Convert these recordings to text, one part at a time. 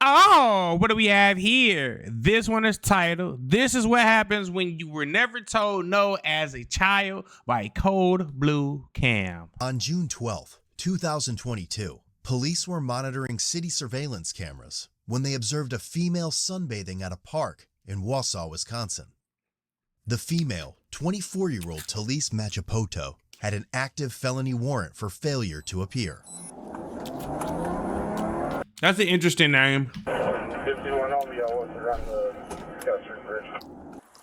Oh, what do we have here? This one is titled, This is What Happens When You Were Never Told No as a Child by Cold Blue Cam. On June 12, 2022, police were monitoring city surveillance cameras when they observed a female sunbathing at a park in Wausau, Wisconsin. The female, 24-year-old Talise Machapoto, had an active felony warrant for failure to appear. That's an interesting name. 51 Omeo was around the Chester Bridge.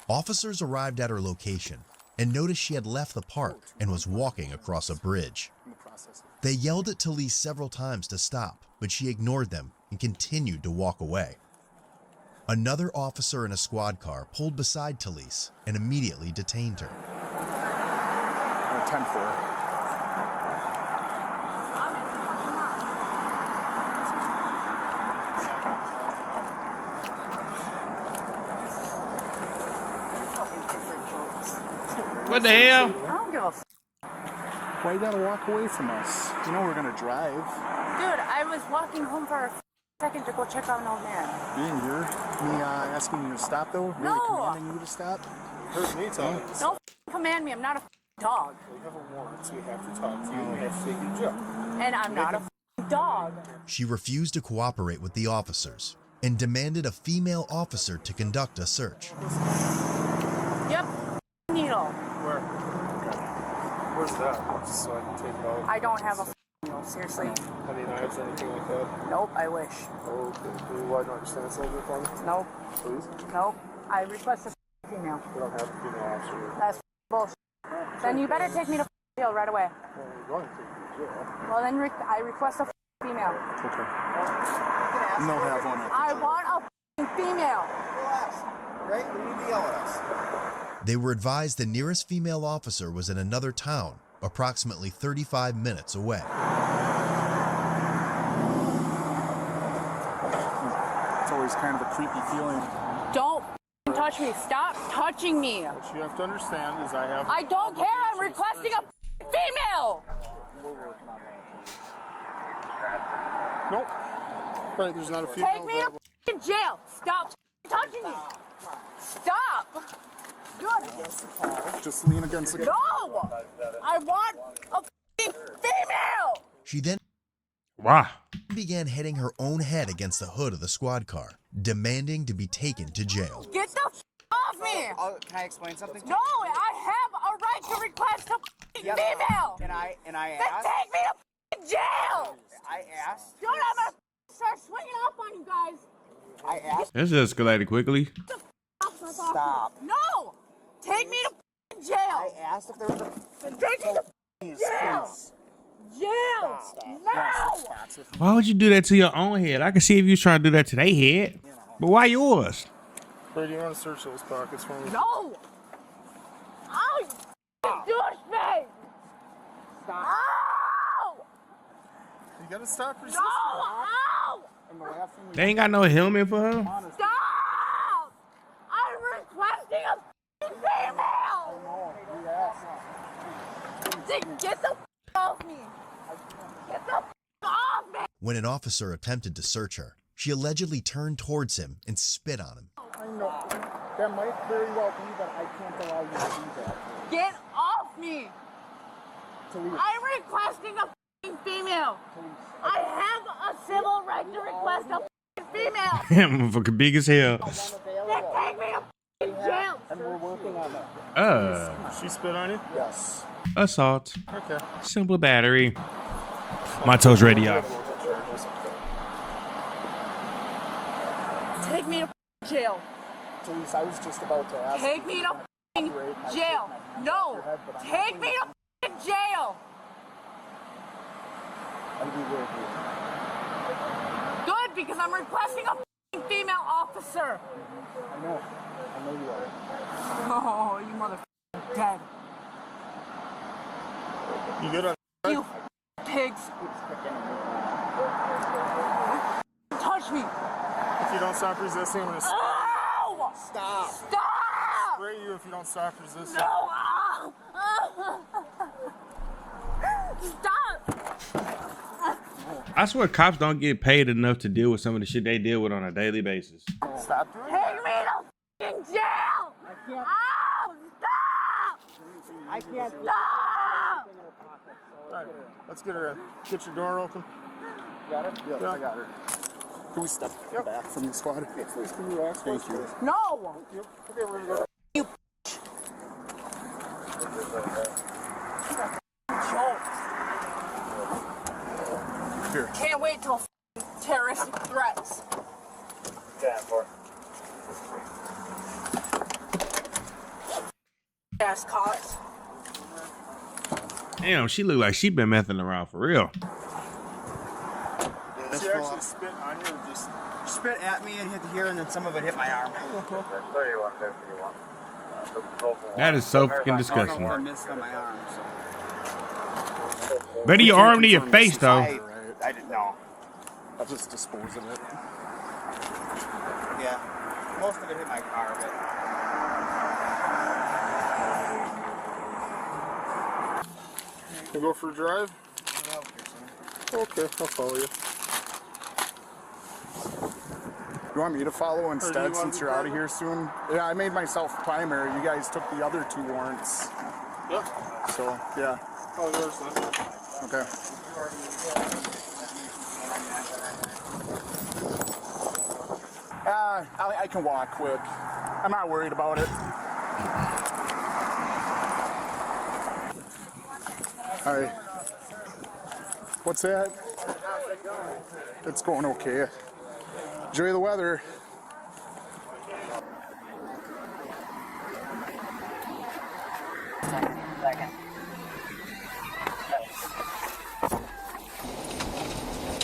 Officers arrived at her location and noticed she had left the park and was walking across a bridge. They yelled at Talise several times to stop, but she ignored them and continued to walk away. Another officer in a squad car pulled beside Talise and immediately detained her. 10-4. What the hell? I don't give a Why you gotta walk away from us? You know we're gonna drive. Dude, I was walking home for a second to go check on an old man. Being here, me asking you to stop though, really No. commanding you to stop. Hurt me, Tom. Don't command me. I'm not a dog. We have a warrant, so we have to talk to you. We have to take you to jail. And I'm not a dog. She refused to cooperate with the officers and demanded a female officer to conduct a search. Yep. Needle. Where? Where's that? Just so I can take it out. I don't have a needle. Seriously. Any knives, anything like that? Nope. I wish. Okay. Can you widen out your stance a little bit for me? Nope. Please? Nope. I request a female. We don't have a female officer. That's bullshit. Then you better take me to jail right away. Well, we're going to take you to jail. Well, then I request a female. Okay. No have one. I want a female. Right? You need to yell at us. They were advised the nearest female officer was in another town, approximately 35 minutes away. It's always kind of a creepy feeling. Don't touch me. Stop touching me. What you have to understand is I don't care. I'm requesting a female. Nope. Right, there's not a female. Take me to jail. Stop touching me. Stop. Good. Just lean against the. No. I want a female. She then Wow. began hitting her own head against the hood of the squad car, demanding to be taken to jail. Get the off me. Can I explain something? No, I have a right to request a female. And I Then asked. take me to jail. I asked. Dude, I'm gonna start swinging up on you guys. I asked. This escalated quickly. Stop. No. Take me to jail. I asked if there was a. Take me to jail. Jail. No. Why would you do that to your own head? I can see if you was trying to do that to their head. But why yours? Brady, you want to search those pockets for me? No. Oh, you douchebag. Stop. Ow. You gotta stop resisting. No. Ow. And the last thing we They ain't got no helmet for her. Stop. I'm requesting a female. Get the off me. Get the off me. When an officer attempted to search her, she allegedly turned towards him and spit on him. I know. That might very well be, but I can't allow you to do that. Get off me. Talise. I'm requesting a female. I have a civil right to request a female. Motherfucker big as hell. Then take me to jail. And we're working on that. She spit on you? Yes. assault. Okay. Simple battery. My toes ready off. Take me to jail. Talise, I was just about to ask. Take me to jail. No. Take me to jail. How do we work here? Good, because I'm requesting a female officer. I know you are. Oh, you mother dead. You good on You pigs. Touch me. If you don't stop resisting, I'm gonna Ow! stop. Stop! Spray you if you don't stop resisting. No! Ow! Stop! I swear cops don't get paid enough to deal with some of the shit they deal with on a daily basis. Stop doing Take me to f***ing jail! Oh, stop! I can't. Stop! Alright, let's get her. Get your door open. Got her? Yeah. I got her. Can we step back from the squad? Yes, please. Can you ask? Thank you. No! Okay, we're gonna go. Here. Can't wait till f***ing terroristic threats. Yeah, for Ass cops. Damn, she look like she been messing around for real. She actually spit on you or just... Spit at me and hit here, and then some of it hit my arm. 31, 51. That is so fucking I disgusting. missed on my arm, so. Better your arm to your face though. I didn't know. I'll just dispose of it. Yeah. Most of it hit my car, but. We'll go for a drive? Okay, I'll follow you. You want me to follow instead since you're out of here soon? Yeah, I made myself primary. You guys took the other 2 warrants. Yeah. So, yeah. Oh, yours then. Okay. I can walk quick. I'm not worried about it. All right. What's that? It's going okay. Enjoy the weather.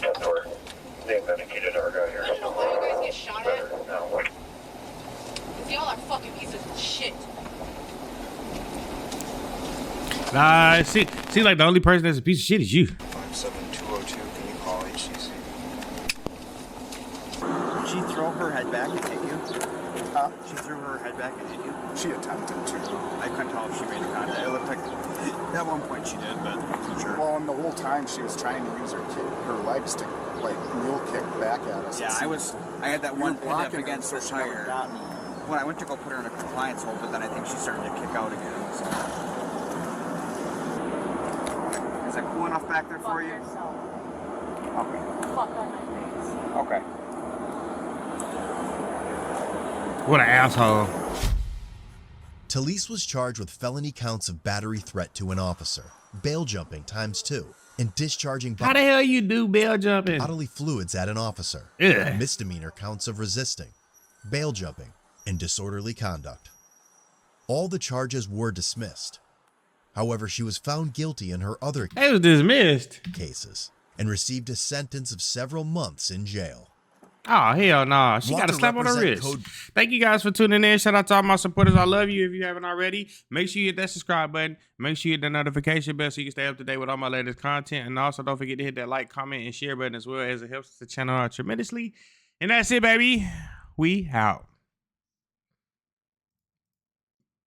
That's where the investigated our guy here. I don't know why you guys get shot at. No. Because y'all are fucking pieces of shit. Nah, see, like the only person that's a piece of shit is you. 57202, can you call HCC? Did she throw her head back and hit you? Huh? She threw her head back and hit you? She attempted to. I couldn't tell if she made the contact. It looked like at one point she did, but I wasn't sure. Well, and the whole time she was trying to use her legs to like mule kick back at us. Yeah, I had that one pinned up blocking her against so the she never tire. got me. When I went to go put her in a compliance hold, but then I think she started to kick out again. So. Is that cool enough back there for you? Okay. Fuck on my face. Okay. What an asshole. Talise was charged with felony counts of battery threat to an officer, bail jumping ×2, and discharging How the hell you do bail jumping? bodily fluids at an officer, Ugh. misdemeanor counts of resisting, bail jumping, and disorderly conduct. All the charges were dismissed. However, she was found guilty in her other It was dismissed. cases and received a sentence of several months in jail. Oh, hell no. She Want got a to slap on her represent wrist. code- Thank you guys for tuning in. Shout out to all my supporters. I love you. If you haven't already, make sure you hit that subscribe button. Make sure you hit the notification bell so you can stay up to date with all my latest content. And also, don't forget to hit that like, comment, and share button as well, as it helps the channel out tremendously. And that's it, baby. We out.